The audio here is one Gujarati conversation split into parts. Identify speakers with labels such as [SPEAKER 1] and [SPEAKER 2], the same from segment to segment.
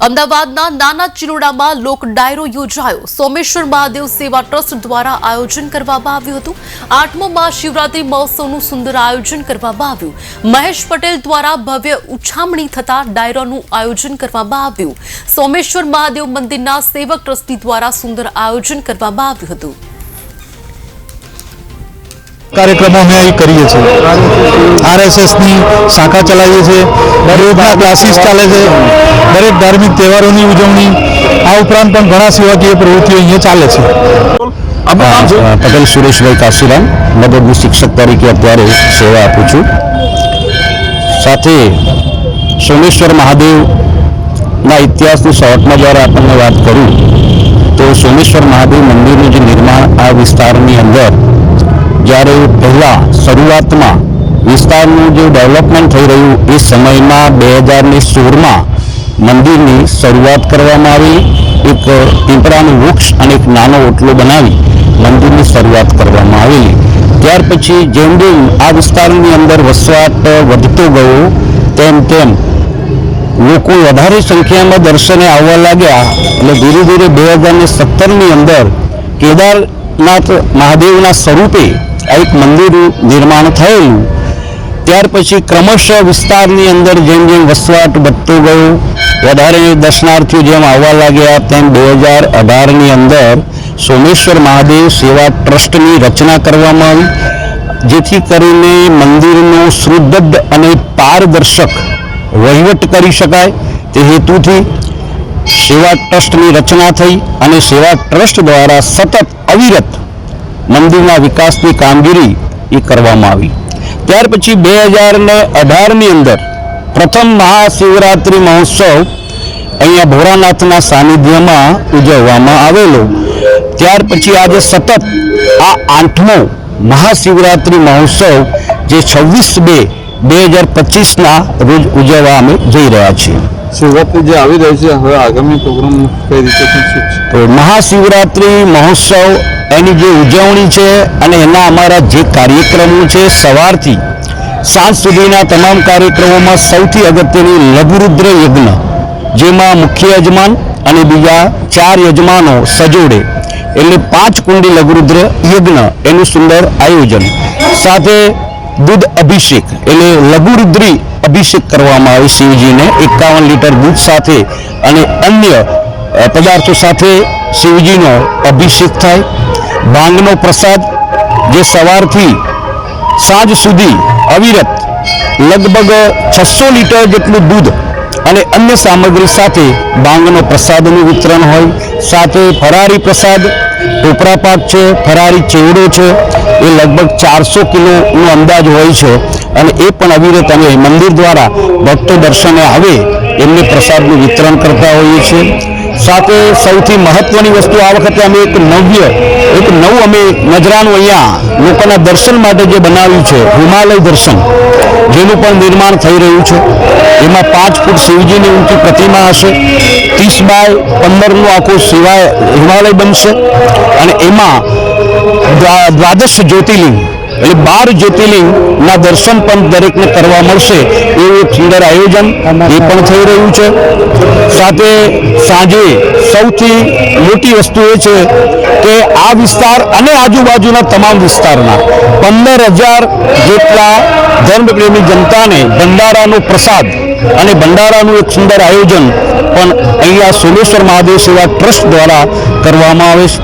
[SPEAKER 1] અમદાવાદના નાના ચિલોડામાં લોક ડાયરો યોજાયો। સોમેશ્વર મહાદેવ સેવા ટ્રસ્ટ દ્વારા આયોજન કરવામાં આવ્યું હતું। 8મો મહાશિવરાત્રી મહોત્સવનું સુંદર આયોજન કરવામાં આવ્યું। મહેશ પટેલ દ્વારા ભવ્ય ઉછામણી થતા ડાયરોનું આયોજન કરવામાં આવ્યું। સોમેશ્વર મહાદેવ મંદિરના સેવક ટ્રસ્ટી દ્વારા સુંદર આયોજન કરવામાં આવ્યું હતું।
[SPEAKER 2] कार्यक्रमों में અહીં કરીએ છીએ। આરએસએસની શાખા ચલાવીએ છીએ, યોગના ક્લાસીસ ચાલે છે, દરેક ધાર્મિક તહેવારોની ઉજવણી, આ ઉપરાંત પણ ઘણા સેવાકીય પ્રવૃત્તિઓ અહીંયા ચાલે છે।
[SPEAKER 3] પટેલ સુરેશભાઈ કાશીરામ, મદદની શિક્ષક તરીકે અત્યારે સેવા આપું છું। સાથે સોમેશ્વર મહાદેવના ઇતિહાસની શોર્ટમાં જ્યારે આપણને વાત કરું તો સોમેશ્વર મહાદેવ મંદિરનું જે નિર્માણ આ વિસ્તારની અંદર જ્યારે પહેલાં શરૂઆતમાં વિસ્તારનું જે ડેવલપમેન્ટ થઈ રહ્યું એ સમયમાં 2016માં મંદિરની શરૂઆત કરવામાં આવી। એક પીપળાનું વૃક્ષ અને એક નાનો ઓટલો બનાવી મંદિરની શરૂઆત કરવામાં આવેલી। ત્યાર પછી જેમ જેમ આ વિસ્તારની અંદર વસવાટ વધતો ગયો તેમ તેમ લોકો વધારે સંખ્યામાં દર્શને આવવા લાગ્યા। એટલે ધીરે ધીરે 2017ની અંદર કેદારનાથ મહાદેવના સ્વરૂપે આ એક મંદિર નિર્માણ થયેલું। ત્યાર પછી ક્રમશઃ વિસ્તારની અંદર જેમ જેમ વસવાટ વધતો ગયો, વધારે દર્શનાર્થીઓ જેમ આવવા લાગ્યા તેમ 2018ની અંદર સોમેશ્વર મહાદેવ સેવા ટ્રસ્ટની રચના કરવામાં આવી, જેથી કરીને મંદિરનો સુદૃઢ અને પારદર્શક વહીવટ કરી શકાય તે હેતુથી સેવા ટ્રસ્ટની રચના થઈ અને સેવા ટ્રસ્ટ દ્વારા સતત અવિરત મંદિરના વિકાસની કામગીરી એ કરવામાં આવી। ત્યાર પછી 2018ની અંદર પ્રથમ મહાશિવરાત્રિ મહોત્સવ અહીંયા ભોળાનાથના સાનિધ્યમાં ઉજવવામાં આવેલો। ત્યાર પછી આજે સતત આ 8મો મહાશિવરાત્રિ મહોત્સવ જે 26/2/2025ના રોજ ઉજવવા અમે જઈ રહ્યા છીએ।
[SPEAKER 2] શિવરાત્રી જે આવી રહી છે, હવે આગામી પ્રોગ્રામ કઈ રીતે છે?
[SPEAKER 3] તો મહાશિવરાત્રિ મહોત્સવ એની જે ઉજવણી છે અને એના અમારા જે કાર્યક્રમો છે, સવારથી સાંજ સુધીના તમામ કાર્યક્રમોમાં સૌથી અગત્યની લઘુરુદ્ર યજ્ઞ, જેમાં મુખ્ય યજમાન અને બીજા 4 યજમાનો સજોડે એટલે 5 કુંડી લઘુરુદ્ર યજ્ઞ એનું સુંદર આયોજન, સાથે દૂધ અભિષેક એટલે લઘુરુદ્રી અભિષેક કરવામાં આવે શિવજીને 51 લીટર દૂધ સાથે અને અન્ય પદાર્થો સાથે શિવજીનો અભિષેક થાય। ભાંગનો પ્રસાદ જે સવારથી સાંજ સુધી અવિરત લગભગ 600 લીટર જેટલું દૂધ અને અન્ય સામગ્રી સાથે ભાંગનો પ્રસાદનું વિતરણ હોય। સાથે ફરારી પ્રસાદ ટોપરા પાક છે, ફરારી ચેવડો છે, એ લગભગ 400 કિલોનો અંદાજ હોય છે અને એ પણ અવિરત અમે મંદિર દ્વારા ભક્તો દર્શને આવે એમને પ્રસાદનું વિતરણ કરતા હોઈએ છીએ। સાથે સૌથી મહત્વની વસ્તુ આ વખતે અમે એક નવું અમે નજરાનું અહીંયા લોકોના દર્શન માટે જે બનાવ્યું છે, હિમાલય દર્શન, જેનું પણ નિર્માણ થઈ રહ્યું છે। એમાં 5 ફૂટ શિવજીની ઊંચી પ્રતિમા હશે, 30x15નું આખું હિમાલય બનશે અને એમાં 12 જ્યોતિર્લિંગ એટલે 12 જ્યોતિર્લિંગના દર્શન પણ દરેકને કરવા મળશે એવું એક સુંદર આયોજન એ પણ થઈ રહ્યું છે। સાથે સાંજે સૌથી મોટી વસ્તુ એ છે કે આ વિસ્તાર અને આજુબાજુના તમામ વિસ્તારના 15,000 જેટલા ધર્મપ્રેમી જનતાને ભંડારાનો પ્રસાદ અને ભંડારાનું એક સુંદર આયોજન પણ અહીંયા સોમેશ્વર મહાદેવ સેવા ટ્રસ્ટ દ્વારા કરવામાં આવે છે।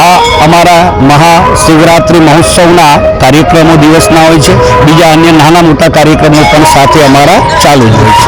[SPEAKER 3] આ અમારા મહાશિવરાત્રિ મહોત્સવના કાર્યક્રમો દિવસના હોય છે, બીજા અન્ય નાના મોટા કાર્યક્રમો પણ સાથે અમારા ચાલુ જ હોય છે।